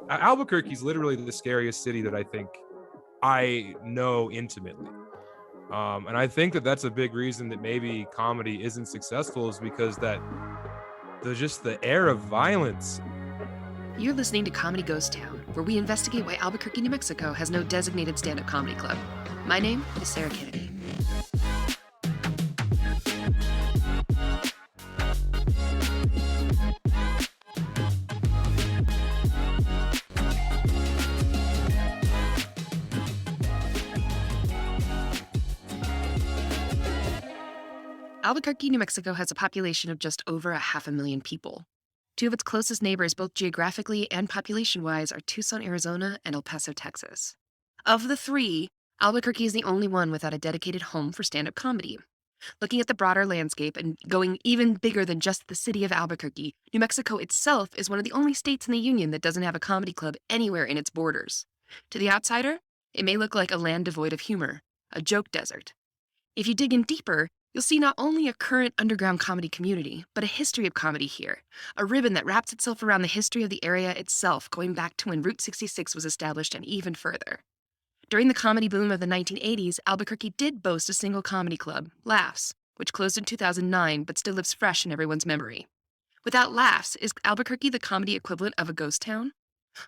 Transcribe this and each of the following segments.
Albuquerque is literally the scariest city that I think I know intimately. And I think that that's a big reason that maybe comedy isn't successful is because that the air of violence. You're listening to Comedy Ghost Town, where we investigate why Albuquerque, New Mexico has no designated stand-up comedy club. My name is Sarah Kennedy. Albuquerque, New Mexico has a population of just over 500,000 people. Two of its closest neighbors, both geographically and population-wise, are Tucson, Arizona, and El Paso, Texas. Of the three, Albuquerque is the only one without a dedicated home for stand-up comedy. Looking at the broader landscape and going even bigger than just the city of Albuquerque, New Mexico itself is one of the only states in the Union that doesn't have a comedy club anywhere in its borders. To the outsider, it may look like a land devoid of humor, a joke desert. If you dig in deeper, you'll see not only a current underground comedy community, but a history of comedy here, a ribbon that wraps itself around the history of the area itself, going back to when Route 66 was established and even further. During the comedy boom of the 1980s, Albuquerque did boast a single comedy club, Laughs, which closed in 2009 but still lives fresh in everyone's memory. Without Laughs, is Albuquerque the comedy equivalent of a ghost town?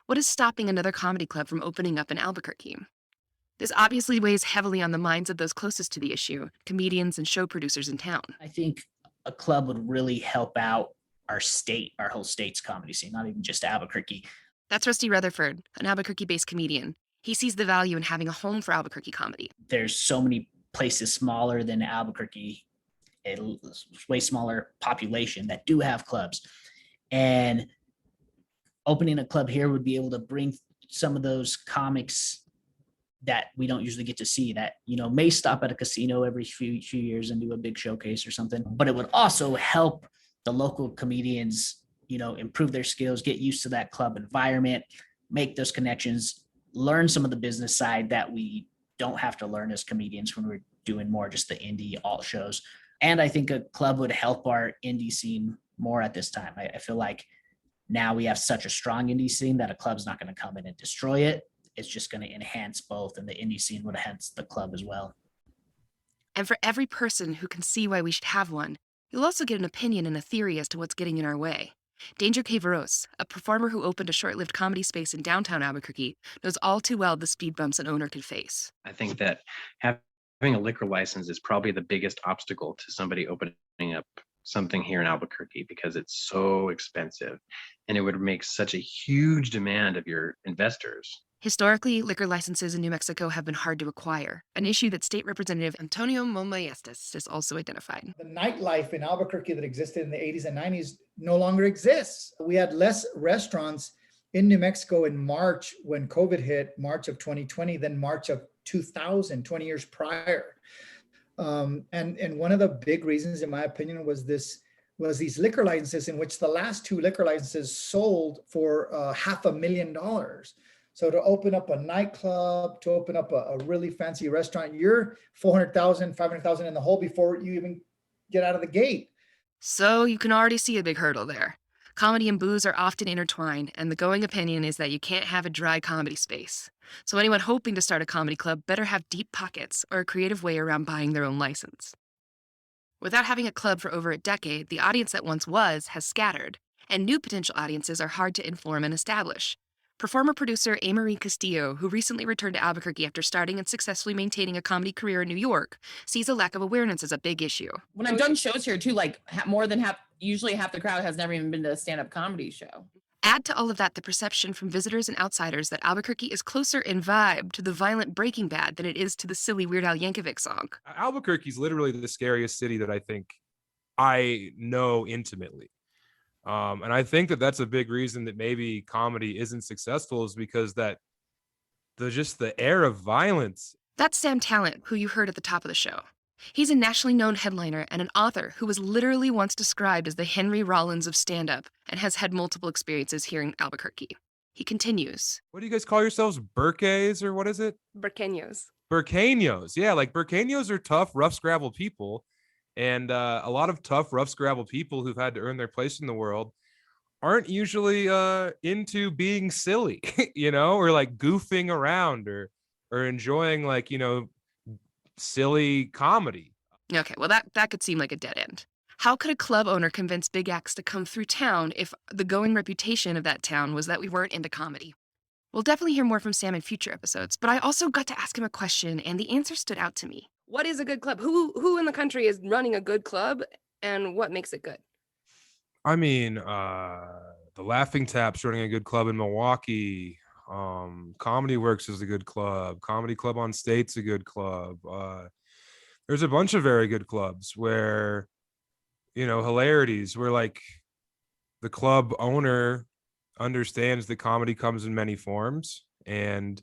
What is stopping another comedy club from opening up in Albuquerque? This obviously weighs heavily on the minds of those closest to the issue, comedians and show producers in town. I think a club would really help out our whole state's comedy scene, not even just Albuquerque. That's Rusty Rutherford, an Albuquerque-based comedian. He sees the value in having a home for Albuquerque comedy. There's so many places smaller than Albuquerque, a way smaller population that do have clubs. And opening a club here would be able to bring some of those comics that we don't usually get to see, that, may stop at a casino every few years and do a big showcase or something. But it would also help the local comedians, improve their skills, get used to that club environment, make those connections, learn some of the business side that we don't have to learn as comedians when we're doing more just the indie alt shows. And I think a club would help our indie scene more at this time. I feel like now we have such a strong indie scene that a club's not going to come in and destroy it. It's just going to enhance both, and the indie scene would enhance the club as well. And for every person who can see why we should have one, you'll also get an opinion and a theory as to what's getting in our way. Danger K Varoz, a performer who opened a short-lived comedy space in downtown Albuquerque, knows all too well the speed bumps an owner could face. I think that having a liquor license is probably the biggest obstacle to somebody opening up something here in Albuquerque, because it's so expensive and it would make such a huge demand of your investors. Historically, liquor licenses in New Mexico have been hard to acquire, an issue that State Representative Antonio Maestas has also identified. The nightlife in Albuquerque that existed in the 80s and 90s no longer exists. We had less restaurants in New Mexico in March when COVID hit, March of 2020, than March of 2000, 20 years prior. And one of the big reasons, in my opinion, was these liquor licenses, in which the last two liquor licenses sold for $500,000. So to open up a nightclub, to open up a really fancy restaurant, you're $400,000, $500,000 in the hole before you even get out of the gate. So you can already see a big hurdle there. Comedy and booze are often intertwined, and the going opinion is that you can't have a dry comedy space. So anyone hoping to start a comedy club better have deep pockets or a creative way around buying their own license. Without having a club for over a decade, the audience that once was has scattered, and new potential audiences are hard to inform and establish. Performer-producer AMarie Castillo, who recently returned to Albuquerque after starting and successfully maintaining a comedy career in New York, sees a lack of awareness as a big issue. When I've done shows here too, more than usually half the crowd has never even been to a stand-up comedy show. Add to all of that the perception from visitors and outsiders that Albuquerque is closer in vibe to the violent Breaking Bad than it is to the silly Weird Al Yankovic song. Albuquerque is literally the scariest city that I think I know intimately. And I think that that's a big reason that maybe comedy isn't successful, is because that the air of violence. That's Sam Tallent, who you heard at the top of the show. He's a nationally known headliner and an author who was literally once described as the Henry Rollins of stand-up and has had multiple experiences here in Albuquerque. He continues. What do you guys call yourselves? Burques, or what is it? Burqueños. Burqueños. Yeah, like Burqueños are tough, rough, scrabble people. And a lot of tough, rough, scrabble people who've had to earn their place in the world aren't usually into being silly, or like goofing around or enjoying like, silly comedy. Okay, well, that could seem like a dead end. How could a club owner convince big acts to come through town if the going reputation of that town was that we weren't into comedy? We'll definitely hear more from Sam in future episodes, but I also got to ask him a question, and the answer stood out to me. What is a good club? Who in the country is running a good club, and what makes it good? I mean, the Laughing Tap's running a good club in Milwaukee. Comedy Works is a good club. Comedy Club on State's a good club. There's a bunch of very good clubs where, hilarities, where like the club owner understands that comedy comes in many forms, and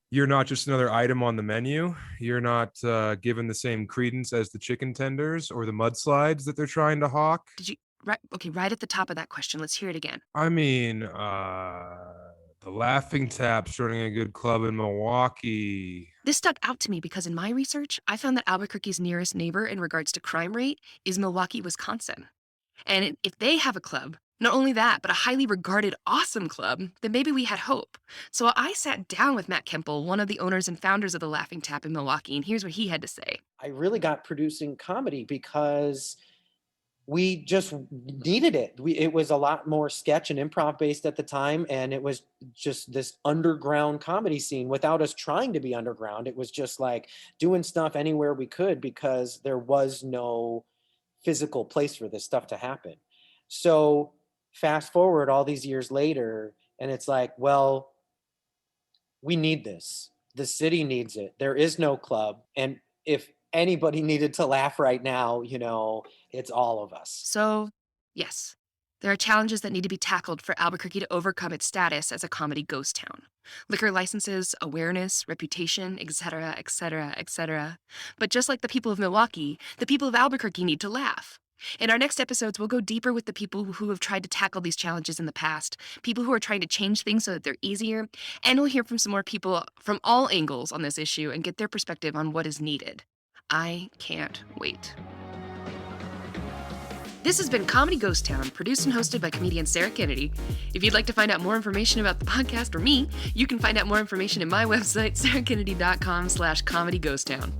you're not just another item on the menu. You're not given the same credence as the chicken tenders or the mudslides that they're trying to hawk. Did you right at the top of that question? Let's hear it again. I mean, the Laughing Tap's running a good club in Milwaukee. This stuck out to me because in my research, I found that Albuquerque's nearest neighbor in regards to crime rate is Milwaukee, Wisconsin. And if they have a club, not only that, but a highly regarded, awesome club, then maybe we had hope. So I sat down with Matt Kemple, one of the owners and founders of the Laughing Tap in Milwaukee, and here's what he had to say. I really got producing comedy because we just needed it. It was a lot more sketch and improv based at the time. And it was just this underground comedy scene without us trying to be underground. It was just like doing stuff anywhere we could because there was no physical place for this stuff to happen. So fast forward all these years later, and it's like, well, we need this. The city needs it. There is no club. And if anybody needed to laugh right now, it's all of us. So, yes, there are challenges that need to be tackled for Albuquerque to overcome its status as a comedy ghost town. Liquor licenses, awareness, reputation, etc., etc., etc. But just like the people of Milwaukee, the people of Albuquerque need to laugh. In our next episodes, we'll go deeper with the people who have tried to tackle these challenges in the past, people who are trying to change things so that they're easier, and we'll hear from some more people from all angles on this issue and get their perspective on what is needed. I can't wait. This has been Comedy Ghost Town, produced and hosted by comedian Sarah Kennedy. If you'd like to find out more information about the podcast or me, you can find out more information at my website, sarahkennedy.com/comedyghosttown.